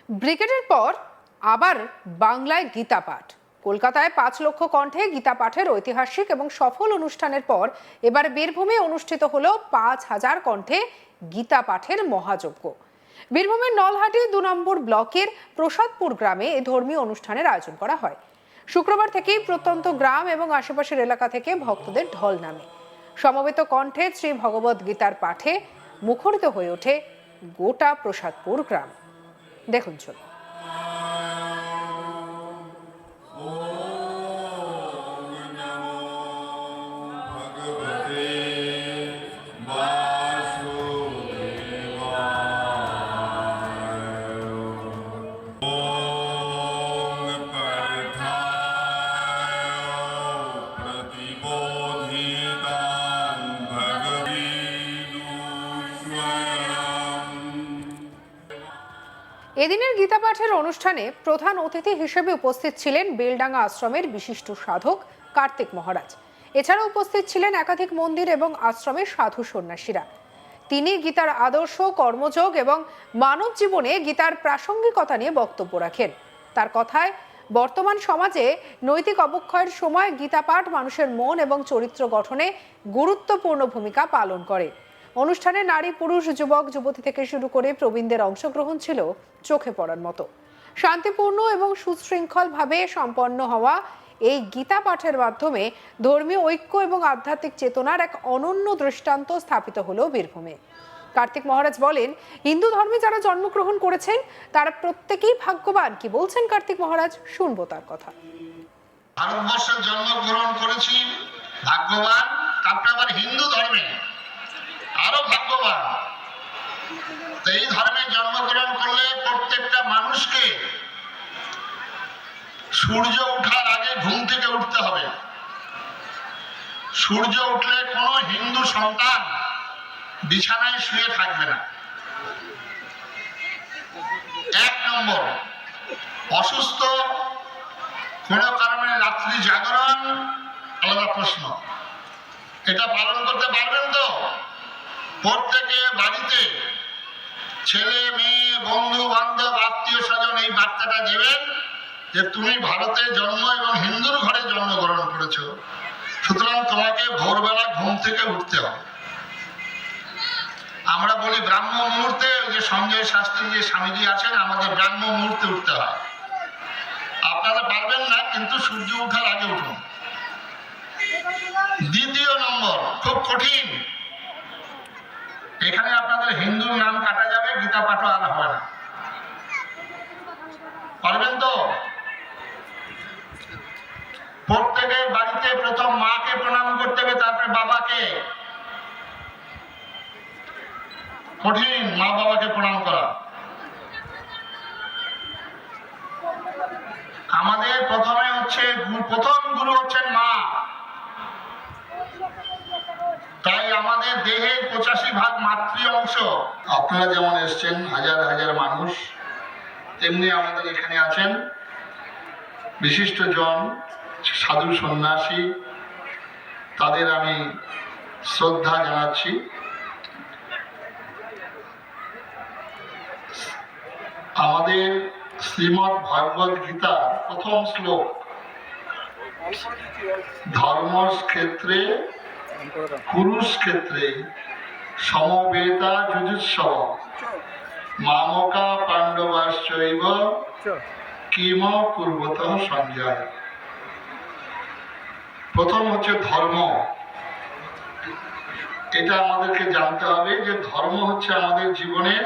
ব্রিগেডের পর আবার বাংলায় গীতা পাঠ। কলকাতায় 5 লক্ষ কণ্ঠে গীতা পাঠের ঐতিহাসিক এবং সফল অনুষ্ঠানের পর এবার বীরভূমে অনুষ্ঠিত হলো 5,000 কণ্ঠে গীতা পাঠের মহাযজ্ঞ। বীরভূমের নলহাটি 2 নম্বর ব্লকের প্রসাদপুর গ্রামে এই ধর্মীয় অনুষ্ঠানের আয়োজন করা হয়। শুক্রবার থেকেই প্রত্যন্ত গ্রাম এবং আশেপাশের এলাকা থেকে ভক্তদের ঢল নামে। সমবেত কণ্ঠে শ্রী ভগবদ গীতার পাঠে মুখরিত হয়ে ওঠে গোটা প্রসাদপুর গ্রাম। দেখুন চলুন। এদিনের গীতা পাঠের অনুষ্ঠানে প্রধান অতিথি হিসেবে উপস্থিত ছিলেন বেলডাঙ্গা আশ্রমের বিশিষ্ট সাধক কার্তিক মহারাজ। এছাড়া উপস্থিত ছিলেন একাধিক মন্দির এবং আশ্রমের সাধু সন্ন্যাসীরা। তিনি গীতার আদর্শ, কর্মযোগ এবং মানব জীবনে গীতার প্রাসঙ্গিকতা নিয়ে বক্তব্য রাখেন। তার কথায়, বর্তমান সমাজে নৈতিক অবক্ষয়ের সময় গীতা পাঠ মানুষের মন এবং চরিত্র গঠনে গুরুত্বপূর্ণ ভূমিকা পালন করে। অনুষ্ঠানে নারী, পুরুষ, যুবক, যুবতী থেকে শুরু করে প্রবীণদের অংশগ্রহণ ছিল চোখে পড়ার মতো। শান্তিপূর্ণ এবং সুশৃঙ্খলভাবে সম্পন্ন হওয়া এই গীতা পাঠের মাধ্যমে ধর্মীয় ঐক্য এবং আধ্যাত্মিক চেতনার এক অনন্য দৃষ্টান্ত স্থাপিত হলো বীরভূমে। কার্তিক মহারাজ বলেন, হিন্দু ধর্মে যারা জন্মগ্রহণ করেছেন তারা প্রত্যেকেই ভাগ্যবান। কি বলছেন কার্তিক মহারাজ, শুনবো তার কথা। ভারতবর্ষে জন্মগ্রহণ করেছি, ভাগ্যবান। তারপরে আবার হিন্দু ধর্মে আরো ভাগ্যবান। এই ধর্মে জন্মগ্রহণ করলে প্রত্যেকটা মানুষকে সূর্য ওঠার আগে ঘুম থেকে উঠতে হবে। সূর্য উঠলে কোনো হিন্দু সন্তান বিছানায় শুয়ে থাকবে না। 1 নম্বর, অসুস্থ কোনো কারণে রাত্রি জাগরণ আলাদা প্রশ্ন। এটা পালন করতে পারবেন তো? প্রত্যেকে বাড়িতে ছেলে, মেয়ে, বন্ধু বান্ধব, আত্মীয় স্বজন এই বার্তাটা দেবেন যে তুমি ভারতে জন্ম এবং হিন্দুর ঘরে জন্মগ্রহণ করেছো, সুতরাং তোমাকে ভোরবেলা ঘুম থেকে উঠতে হবে। আমরা বলি ব্রাহ্ম মুহূর্তে, যে সঞ্জয় শাস্ত্রী যে স্বামীজি আছেন, আমাদের ব্রাহ্ম মুহূর্তে উঠতে হয়। আপনারা পারবেন না, কিন্তু সূর্য ওঠার আগে উঠুন। দ্বিতীয় নম্বর, খুব কঠিন, এখানে আপনাদের হিন্দুর নাম কাটা যাবে, গীতা পাঠও আর হবে না। পারবেন তো? প্রত্যেকের বাড়িতে প্রথম মাকে প্রণাম করতে হবে, তারপরে বাবাকে। কঠিন মা বাবাকে প্রণাম করা। আমাদের প্রথমে হচ্ছে প্রথম গুরু হচ্ছেন মা। তাই আমাদের দেহের 85% মাতৃ অংশ। আপনারা যেমন এসছেন হাজার হাজার মানুষ, তেমনি আমাদের এখানে আছেন বিশিষ্ট জন, সাধু সন্ন্যাসী। তাদের আমি শ্রদ্ধা জানাচ্ছি। আমাদের শ্রীমদ্ ভগবদ গীতা প্রথম শ্লোক, ধর্মক্ষেত্রে কুরুক্ষেত্রে সমবেতা যুজুৎসব মামকা পাণ্ডবাশ্চৈব কিম কুর্বত সঞ্জয়। প্রথম হচ্ছে ধর্ম। এটা আমাদেরকে জানতে হবে যে ধর্ম হচ্ছে আমাদের জীবনের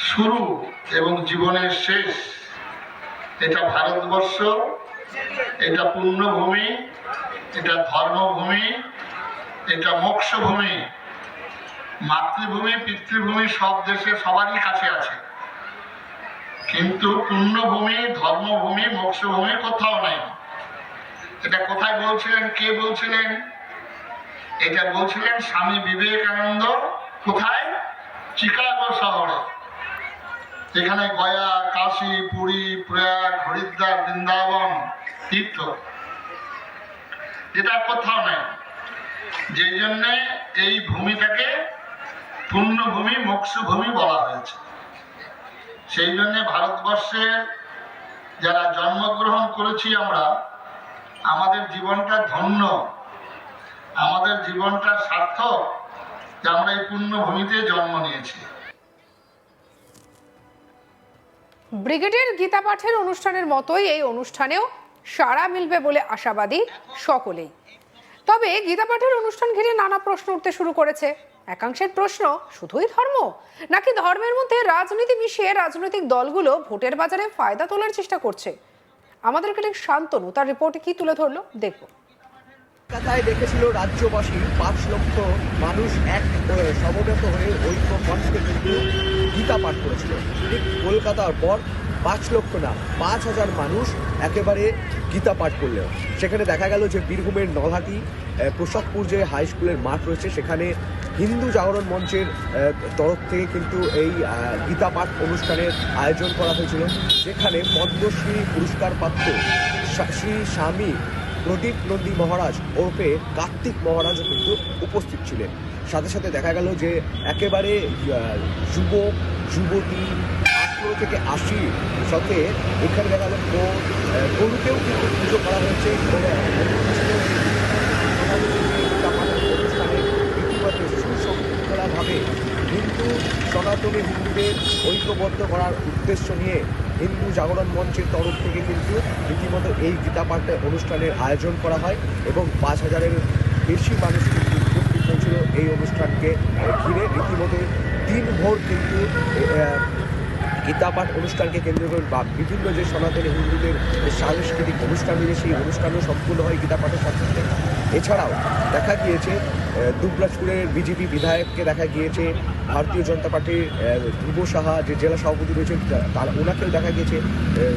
শুরু এবং জীবনের শেষ। এটা ভারতবর্ষ, এটা পুণ্যভূমি, এটা ধর্মভূমি, এটা মোক্ষভূমি। মাতৃভূমি, পিতৃভূমি সব দেশে সবারই কাছে আছে, কিন্তু পুণ্যভূমি, ধর্মভূমি, মোক্ষভূমি কোথাও নাই। এটা কোথায় বলছিলেন, কে বলছিলেন? এটা বলছিলেন স্বামী বিবেকানন্দ। কোথায়? চিকাগো শহরে। এখানে গয়া, কাশী, পুরী, প্রয়াগ, হরিদ্বার, বৃন্দাবন তীর্থ, যেটা কোথাও নেই। যেই জন্য এই ভূমিটাকে পুণ্যভূমি, মোক্ষভূমি বলা হয়েছে। সেই জন্য ভারতবর্ষে যারা জন্মগ্রহণ করেছি আমরা, আমাদের জীবনটা ধন্য, আমাদের জীবনটা সার্থক যে আমরা এই পুণ্যভূমিতে জন্ম নিয়েছি। ব্রিগেডের গীতা পাঠের অনুষ্ঠানের মতোই এই অনুষ্ঠানেও সাড়া মিলবে বলে আশাবাদী সকলেই। তবে গীতা পাঠের অনুষ্ঠান ঘিরে নানা প্রশ্ন উঠতে শুরু করেছে। একাংশের প্রশ্ন, শুধুই ধর্ম, নাকি ধর্মের মধ্যে রাজনীতি মিশিয়ে রাজনৈতিক দলগুলো ভোটের বাজারে ফায়দা তোলার চেষ্টা করছে? আমাদের কাছে শান্তনু তার রিপোর্টে কি তুলে ধরলো দেখবো। কলকাতায় দেখেছিল রাজ্যবাসী 5 লক্ষ মানুষ এক সমবেত হয়ে ঐক্য কণ্ঠে কিন্তু গীতা পাঠ করেছিল। ঠিক কলকাতার পর 5 লক্ষ না 5,000 মানুষ একেবারে গীতা পাঠ করলেও সেখানে দেখা গেল যে বীরভূমের নলহাটি প্রসাদপুর যে হাই স্কুলের মাঠ রয়েছে সেখানে হিন্দু জাগরণ মঞ্চের তরফ থেকে কিন্তু এই গীতা পাঠ অনুষ্ঠানের আয়োজন করা হয়েছিল, যেখানে পদ্মশ্রী পুরস্কারপ্রাপ্ত শ্রী স্বামী প্রদীপ নন্দী মহারাজ ওরফে কার্তিক মহারাজও কিন্তু উপস্থিত ছিলেন। সাথে সাথে দেখা গেল যে একেবারে যুবক যুবতী 18 থেকে 80 সাথে এখানে দেখা গেল গরুকেও কিন্তু পুজো করা হয়েছে। অনুষ্ঠানে রীতিমতো সুশৃঙ্খলাভাবে হিন্দু সনাতনী হিন্দুদের ঐক্যবদ্ধ করার উদ্দেশ্য নিয়ে হিন্দু জাগরণ মঞ্চের তরফ থেকে কিন্তু রীতিমতো এই গীতা পাঠের অনুষ্ঠানের আয়োজন করা হয় এবং 5,000-এর বেশি মানুষ কিন্তু উপস্থিত হয়েছিল এই অনুষ্ঠানকে ঘিরে। রীতিমতো দিনভর কিন্তু গীতা পাঠ অনুষ্ঠানকে কেন্দ্র করে বা বিভিন্ন যে সনাতনী হিন্দুদের সাংস্কৃতিক অনুষ্ঠান রয়েছে সেই অনুষ্ঠানও সম্পূর্ণ হয় গীতা পাঠের সাথে সাথে। এছাড়াও দেখা গিয়েছে দুবরাজপুরের বিজেপি বিধায়ককে দেখা গিয়েছে, ভারতীয় জনতা পার্টির ধ্রুব সাহা যে জেলা সভাপতি রয়েছেন তার ওনাকেও দেখা গিয়েছে,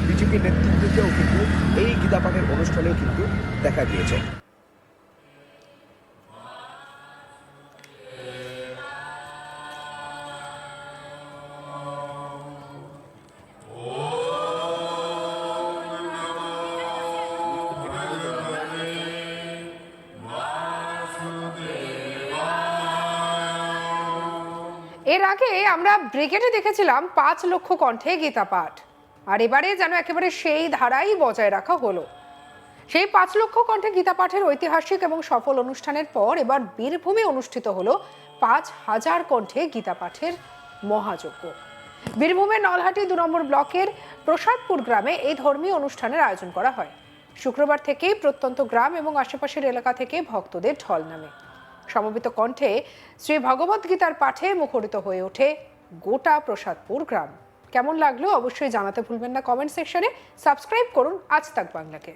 বিজেপির নেতৃত্বকেও কিন্তু এই গীতা পাঠের অনুষ্ঠানেও কিন্তু দেখা গিয়েছে। এর আগে আমরা ব্রিগেডে দেখেছিলাম 5 লক্ষ কণ্ঠে গীতা পাঠ, আর এবারে যেন একেবারে সেই ধারাই বজায় রাখা হলো। সেই 5 লক্ষ কণ্ঠে গীতা পাঠের ঐতিহাসিক এবং সফল অনুষ্ঠানের পর এবার বীরভূমে অনুষ্ঠিত হলো 5,000 কণ্ঠে গীতা পাঠের মহাযজ্ঞ। বীরভূমের নলহাটি 2 নম্বর ব্লকের প্রসাদপুর গ্রামে এই ধর্মীয় অনুষ্ঠানের আয়োজন করা হয়। শুক্রবার থেকেই প্রত্যন্ত গ্রাম এবং আশেপাশের এলাকা থেকে ভক্তদের ঢল নামে। সমবেত কণ্ঠে শ্রী ভগবত গীতার পাঠে মুখরিত হয়ে ওঠে গোটা প্রসাদপুর গ্রাম। কেমন লাগলো অবশ্যই জানাতে ভুলবেন না কমেন্ট সেকশনে। সাবস্ক্রাইব করুন আজ তাক বাংলাকে।